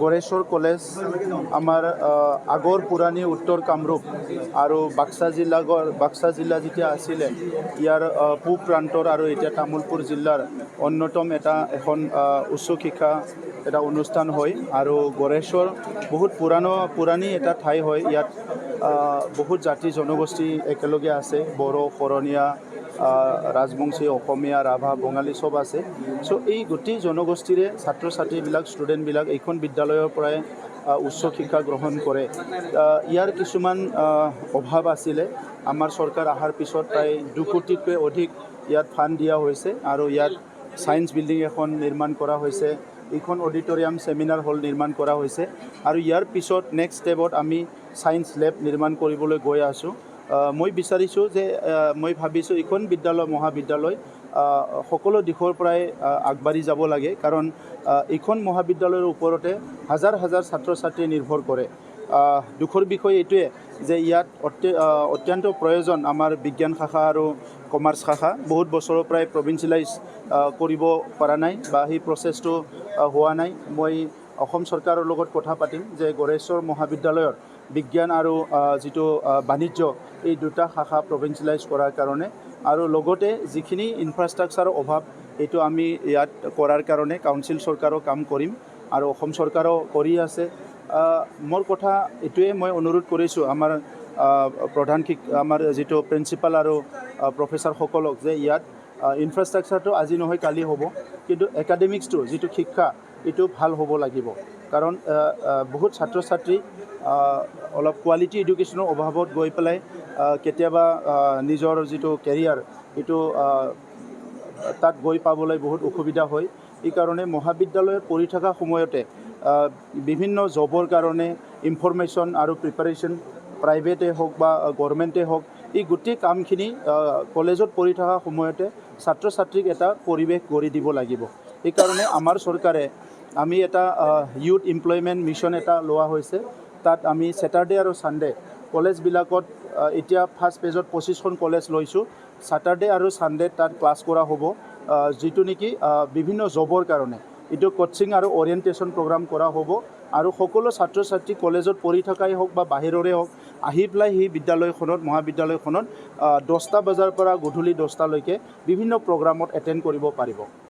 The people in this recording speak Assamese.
গড়েশ্বৰ কলেজ আমাৰ আগৰ পুৰণি উত্তৰ কামৰূপ আৰু বাক্সা জিলা যেতিয়া আছিলে ইয়াৰ পূব প্ৰান্তৰ আৰু এতিয়া তামোলপুৰ জিলাৰ অন্যতম এখন উচ্চ শিক্ষা এটা অনুষ্ঠান হয় আৰু গড়েশ্বৰ বহুত পুৰণি এটা ঠাই হয়। ইয়াত বহুত জাতি জনগোষ্ঠী একেলগে আছে। বড়ো, শৰণীয়া, ৰাজবংশী, অসমীয়া, ৰাভা, বঙালী চব আছে। চ' এই গোটেই জনগোষ্ঠীৰে ছাত্ৰ ছাত্ৰীবিলাক ষ্টুডেণ্টবিলাক এইখন বিদ্যালয়ৰ পৰাই উচ্চ শিক্ষা গ্ৰহণ কৰে। ইয়াৰ কিছুমান অভাৱ আছিলে। আমাৰ চৰকাৰ অহাৰ পিছত প্ৰায় 2 কোটিতকৈ অধিক ইয়াত ফাণ্ড দিয়া হৈছে আৰু ইয়াত ছায়েন্স বিল্ডিং এখন নিৰ্মাণ কৰা হৈছে। এইখন অডিটৰিয়াম ছেমিনাৰ হল নিৰ্মাণ কৰা হৈছে আৰু ইয়াৰ পিছত নেক্সট ষ্টেপত আমি ছায়েন্স লেব নিৰ্মাণ কৰিবলৈ গৈ আছোঁ। মই বিচাৰিছোঁ যে মই ভাবিছোঁ এইখন মহাবিদ্যালয় সকলো দিশৰ পৰাই আগবাঢ়ি যাব লাগে, কাৰণ এইখন মহাবিদ্যালয়ৰ ওপৰতে হাজাৰ হাজাৰ ছাত্ৰ ছাত্ৰী নিৰ্ভৰ কৰে। দুখৰ বিষয় এইটোৱে যে ইয়াত অত্যন্ত প্ৰয়োজন আমাৰ বিজ্ঞান শাখা আৰু কমাৰ্চ শাখা বহুত বছৰৰ পৰাই প্ৰভিঞ্চিয়েলাইজ কৰিব পৰা নাই বা সেই প্ৰচেছটো হোৱা নাই। মই অসম চৰকাৰৰ লগত কথা পাতিম যে গড়েশ্বৰ মহাবিদ্যালয়ৰ বিজ্ঞান আৰু যিটো বাণিজ্য এই দুটা শাখা প্ৰভিঞ্চিয়েলাইজ কৰাৰ কাৰণে আৰু লগতে যিখিনি ইনফ্ৰাষ্ট্ৰাকচাৰৰ অভাৱ এইটো আমি ইয়াত কৰাৰ কাৰণে কাউন্সিল চৰকাৰো কাম কৰিম আৰু অসম চৰকাৰো কৰি আছে। মোৰ কথা এইটোৱে মই অনুৰোধ কৰিছোঁ আমাৰ আমাৰ যিটো প্ৰিন্সিপাল আৰু প্ৰফেচাৰসকলক যে ইয়াত ইনফ্ৰাষ্ট্ৰাকচাৰটো আজি নহয় কালি হ'ব, কিন্তু একাডেমিক্সটো যিটো শিক্ষা এইটো ভাল হ'ব লাগিব। কাৰণ বহুত ছাত্ৰ ছাত্ৰী অলপ কোৱালিটি এডুকেশ্যনৰ অভাৱত গৈ পেলাই কেতিয়াবা নিজৰ যিটো কেৰিয়াৰ এইটো তাত গৈ পাবলৈ বহুত অসুবিধা হয়। এইকাৰণে মহাবিদ্যালয়ত পঢ়ি থকা সময়তে বিভিন্ন জবৰ কাৰণে ইনফৰমেশ্যন আৰু প্ৰিপাৰেশ্যন প্ৰাইভেটেই হওক বা গভৰ্ণমেণ্টেই হওক এই গোটেই কামখিনি কলেজত পঢ়ি থকা সময়তে ছাত্ৰ ছাত্ৰীক এটা পৰিৱেশ গঢ়ি দিব লাগিব। সেইকাৰণে আমাৰ চৰকাৰে আমি এটা ইউথ এমপ্লয়মেণ্ট মিছন এটা লোৱা হৈছে। তাত আমি ছেটাৰডে আৰু ছানডে কলেজবিলাকত এতিয়া ফাৰ্ষ্ট পেজত 25খন কলেজ লৈছোঁ। ছেটাৰডে আৰু ছানডে তাত ক্লাছ কৰা হ'ব, যিটো নেকি বিভিন্ন জবৰ কাৰণে এইটো কোচিং আৰু অৰিয়েণ্টেশ্যন প্ৰগ্ৰাম কৰা হ'ব আৰু সকলো ছাত্ৰ ছাত্ৰী কলেজত পঢ়ি থকাই হওক বা বাহিৰৰে হওক আহি পেলাই সেই মহাবিদ্যালয়খনত 10টা বজাৰ পৰা গধূলি 10টালৈকে বিভিন্ন প্ৰগ্ৰামত এটেণ্ড কৰিব পাৰিব।